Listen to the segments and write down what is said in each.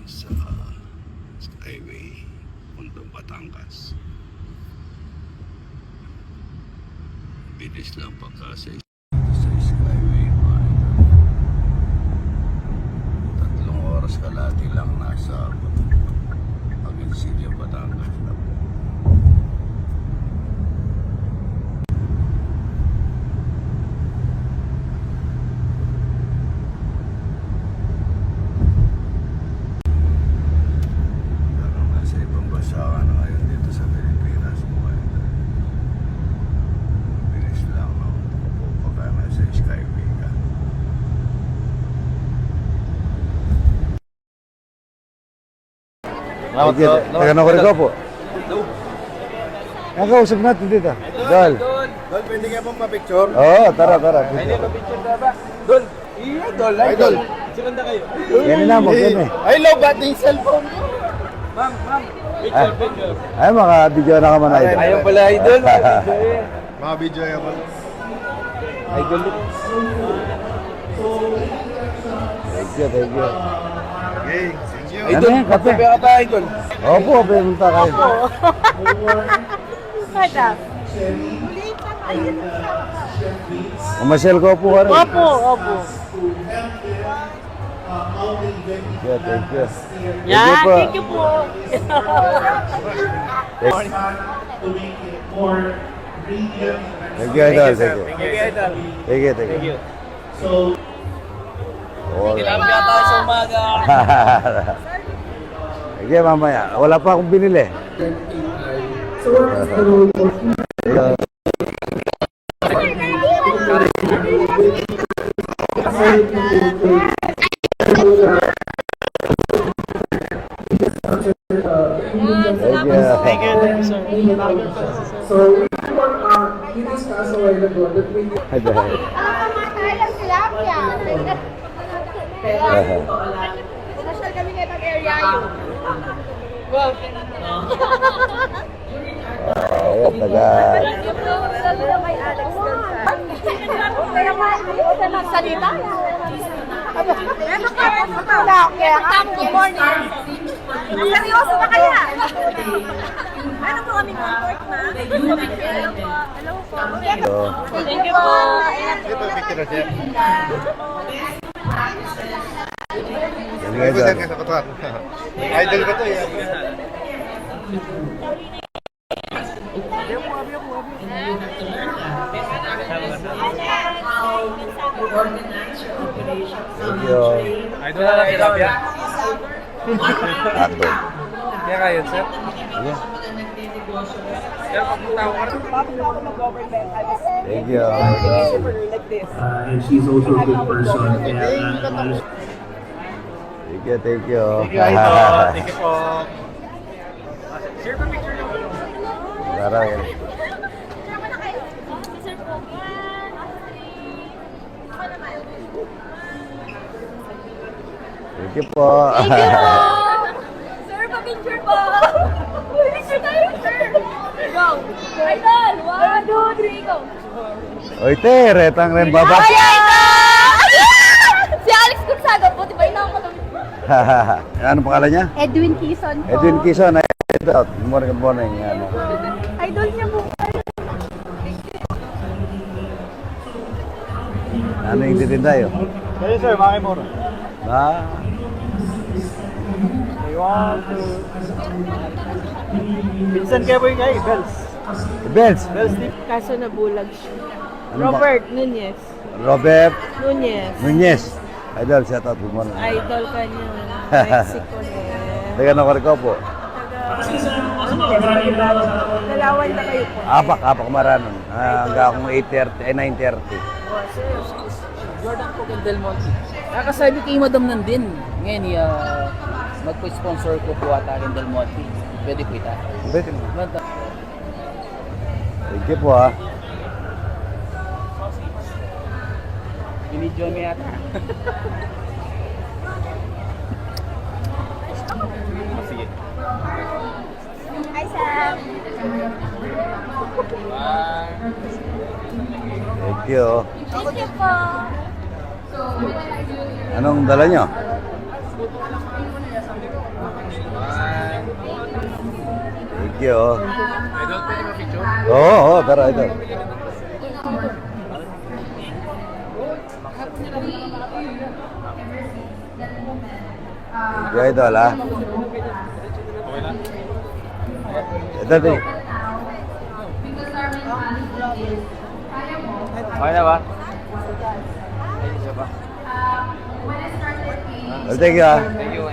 sa Skyway, Puntong Batangas. Bilis lang pagka sa Skyway. 3 oras kalahati lang nasa Agoncillo, Batangas na po. Taga Nocorico po. Ang kausap natin dito. Dol. Dol, pwede ka pong pa-picture? Oo, tara. Ay, pa-picture na ba? Dol! Iya, Dol. Idol. Siganda kayo. Yan na mo, yan eh. Ay, low bat yung cellphone. Ma'am. Picture. Ay, maka-video na ka man, Idol. Ayaw pala, Idol. Maka-video yan pala. Idol. Thank you. Okay, thank you. Idol, kape ka ba, Idol? Opo, pumunta kayo. Madam. Umasyal ko po ka rin. Opo. Thank you. Yan, thank you po. Thank you, Idol. Thank you. Thank you, Idol. Thank you. Kailangan ka tayo sa umaga. Sige, mamaya. Wala pa akong binili. Thank you, sir. So, we discussed a while ago that we Nasyal kami ngayon ng area yun. Wow. Taga... Sabi na may Alex Gonzalez. Kaya maiutan ng salita. Good morning. Seryoso na kaya? Ano po kaming work na? Hello po. Thank you po. Ito, picture na siya. Idol ko to, yan. Thank you. Idol na lang tilapia. Ato. Kaya kayo, sir? Yeah. Pero pagpunta ko ka Thank you. and she's also a good person. Thank you. Thank you, Idol. Thank you po. Share pa picture niyo. Tara. Thank you po. Sir, pa-picture po. Picture tayo, sir. Go. Idol, 1, 2, 3, go. Oy, te, retang rin baba. Ay, Idol! Si Alex Gonzaga po, diba yun ako? Ano pangalan niya? Edwin Quezon po. Edwin Quezon. Good morning. Ano? Idol niya po. Ano yung titinda yun? Kayo, sir, makimura. Ah, I want to... Pinsan kayo po yung kayo, Bells. Bells. Bells tip. Kaso nabulag siya. Ano Robert Nunez. Robert Nunez. Nunez. Idol, shout out. Good morning. Idol ka niya. Mexico eh. Taga Nocorico po. Dalawan na kayo po. Apak Maranon. Hanggang akong 8:30, 9:30. Jordan po ng Del Monte. Kakasabi kay Madam Nandin. Ngayon, magpo-sponsor ko po ata rin Del Monte. Pwede po ita. Pwede mo. Thank you po ha. Binidyo mo yata. Sige. Hi, Sam. Thank you. Thank you po. Anong dala nyo? Thank you. Idol, pwede ba picture? Oo, oo, tara, idol. Thank you, idol, ha? Ito, din. Okay na ba? Oh, thank you, ha? Thank you.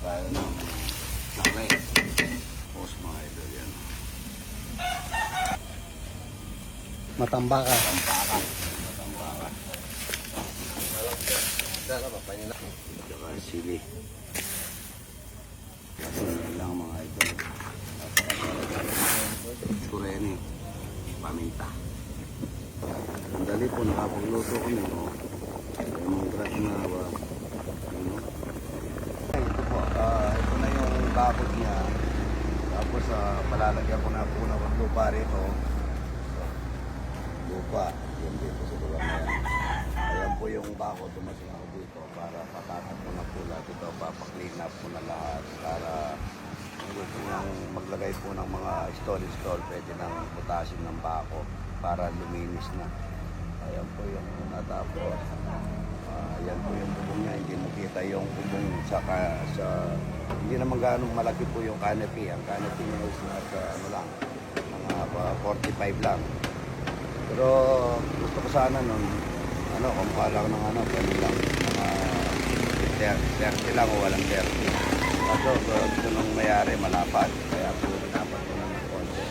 Okay. Post mga idol yan. Matambaka. Tsaka sili. Yan lang mga idol. Kureni. Paminta. Ang dali po nakapagluto ko nyo. Yung grat na ano. Ito po, ito na yung bakod niya. Tapos palalagyan ko na po ng lupa rito. Lupa, yun dito sa lugar na yan. Ayan po yung bakod, tumasin ako dito para patatat ko na po lahat ito. Papaklean up ko na lahat para gusto niyang maglagay po ng mga stall, pwede ng potassium ng bako para luminis na. Ayan po yung natapos. Yan po yung bubong niya, hindi makita yung bubong sa hindi naman ganong malaki po yung canopy. Ang canopy niya is nasa ano lang, mga 45 lang. Pero gusto ko sana nun, kumukha lang ng pwede lang, mga 30 lang o walang 30. Kaso gusto nung mayari malapad, kaya po dapat ko ng konti.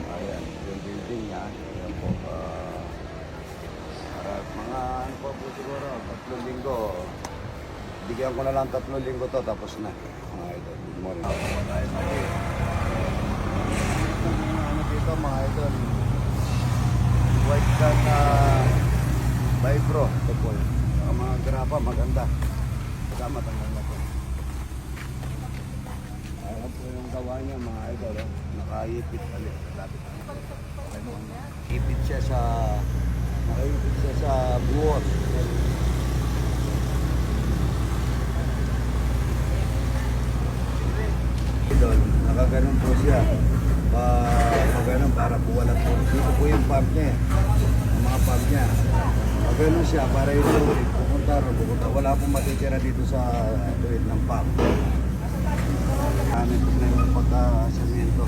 Ayan, yung building niya, ayan po, mga ano po siguro, 3 linggo. Bigyan ko na lang 3 linggo to, tapos na. Mga idol, good morning. Ano dito mga idol? White can Vibro. Ito po yun. Mga grapa, maganda. Kasama tanggal na po. Ayan po yung gawa niya mga idol. Nakaipit ulit. Ipit siya sa nakaipit siya sa buwos. Idol, nakaganon po siya. Nakaganon para po wala po. Dito po yung pump niya. Ang mga pump niya. Nakaganon siya para ito pupunta. Wala pong matitira dito sa tuwid ng pump. Namin po na yung pagkasamento.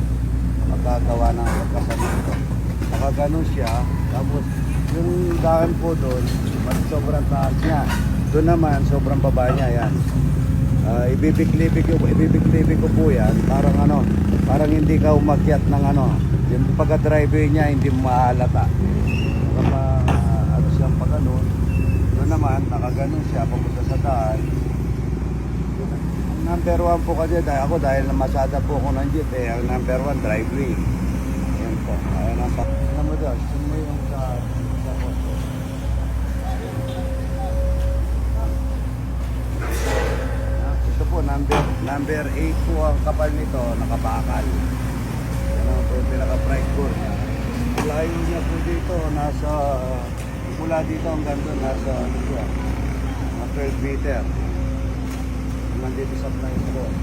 Pagkagawa ng pagkasamento. Nakaganon siya. Tapos yung daan po doon, sobrang taas niya. Doon naman, sobrang baba niya yan. Ibibig-libig ko po yan. Parang hindi ka umakyat ng yung pagka-driveway niya, hindi mo mahalata. Siyang pagganon. Doon naman, nakaganon siya, papunta sa daan. Ang number 1 po kasi, dahil namasada po ako ng jeep, ang number 1, driveway. Ayan po. Ayan ang pakita mo doon. Sino mo yung sa posto. number 8 po ang kapal nito, nakabakal. Yan ang po yung pinaka-price board niya. Layo niya po dito, nasa, mula dito hanggang doon, nasa, ano po, 12 meter. Nandito sa price board.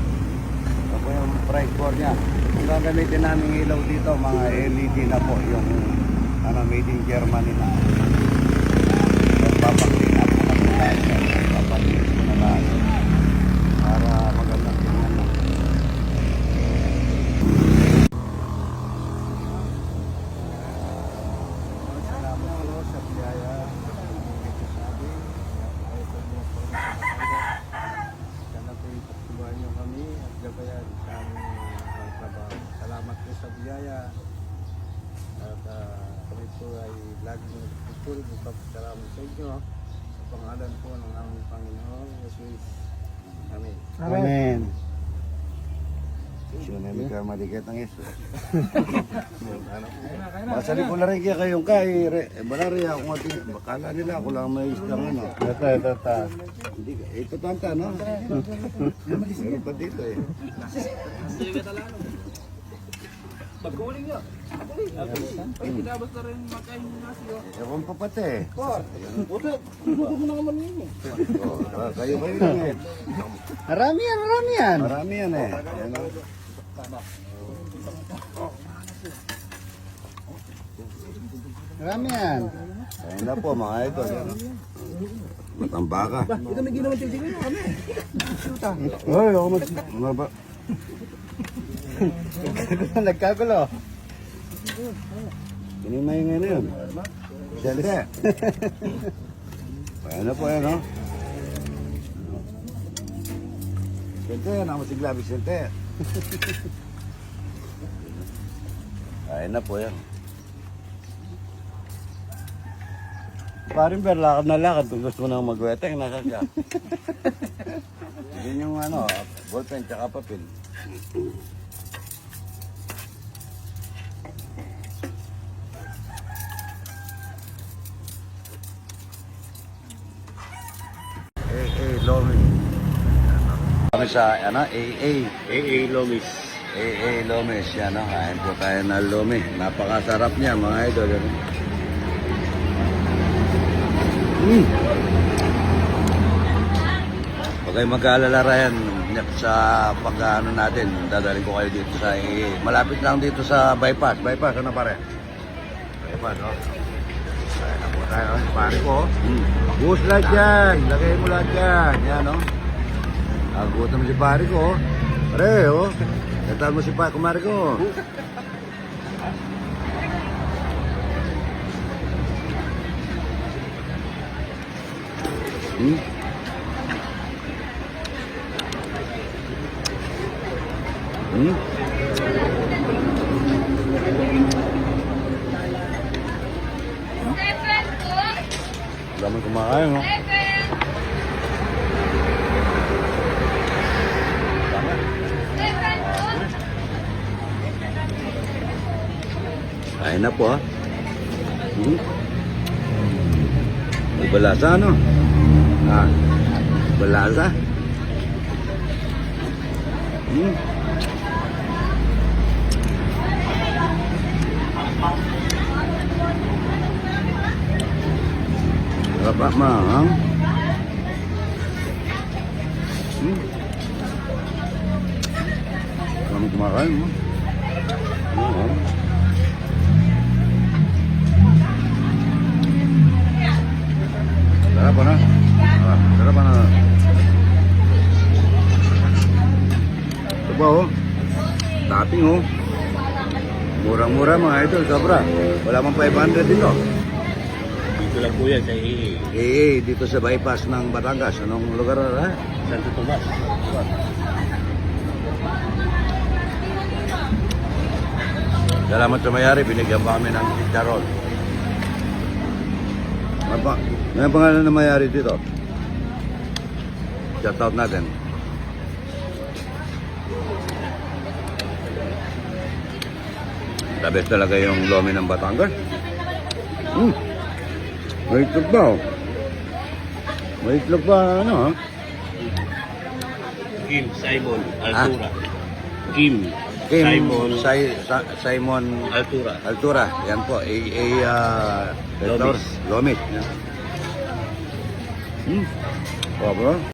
Ito po yung price board niya. Ang gagamitin namin ilaw dito, mga LED na po, yung ano, made in Germany na. Papakling up na po lahat. Papakling po na lahat. Para magandang tingnan lang. Salamat po sa biyaya. Sabi, sana po ipagtulungan niyo kami at gabayan sa aming trabaho. Salamat po sa biyaya. At kami po ay laging nagpupulog ng pagkasalamat sa inyo sa pangalan po ng aming Panginoon Jesus. Amen. Amen. Siya na may kamalikat ng Yesus. Masali ko na rin kaya kayong kay Balari ako mati. Bakala nila ako lang may isang ano. Ito. Hindi ka. Ito tanta no? Meron pa dito eh. Pagkuling nyo. Pag kinabas na rin makain na siyo. Ewan pa pati eh. Puto mo na naman yun. Kayo lang eh. Marami yan. Marami yan eh. Yan, oh. Marami yan. Ayun na po mga idol. Matambaka. Ito may ginawa tigil nyo kami. Ay, ako ba? Nagkagulo. Kinimay nga na yun. Siyempre. Ayun na po yan, no? Siyempre, nakamusigla, Vicente. Ayun na po yan. Paring Ber, lakad na lakad. Kung gusto mo nang magweteng, nakaka. Yan yung ano, ballpen tsaka papel. Lomis. Kami sa ano, AA Lomis. AA Lomis, yan no. Kain po tayo na Lomi. Napakasarap niya mga idol. Yan. Huwag kayo mag-aalala Ryan sa pag-ano natin. Dadalhin ko kayo dito sa AA. Malapit lang dito sa bypass. Bypass, ano pare? Bypass, oh. Kaya na po tayo, pare ko. Buhos lahat yan. Lagay mo lahat yan. Yan, no? Nagugutom si pare ko. Pare, oh. Katal mo si kumare ko. Dami kumakain, no? Kain na po, ha? May balasa, no? Balasa? Sarap mahang. Kami kumakain, no? Sarap na. Sarap na. Ito ba, oh? Topping, oh. Murang-mura mga idol, sobra. Wala mang 500 dito. Dito lang po yan sa AA. Dito sa bypass ng Batangas. Anong lugar na? Santo Tomas. Salamat sa mayari, binigyan pa kami ng charol. May pangalan na mayari dito. Shout out natin. The best talaga yung lomi ng Batangas. May itlog ba, oh? May itlog ba, ano, ha? Kim Simon Altura. Kim Kim Simon Simon Altura. Altura. Yan po. Lomis. Lomis. Yan. Oh, bro.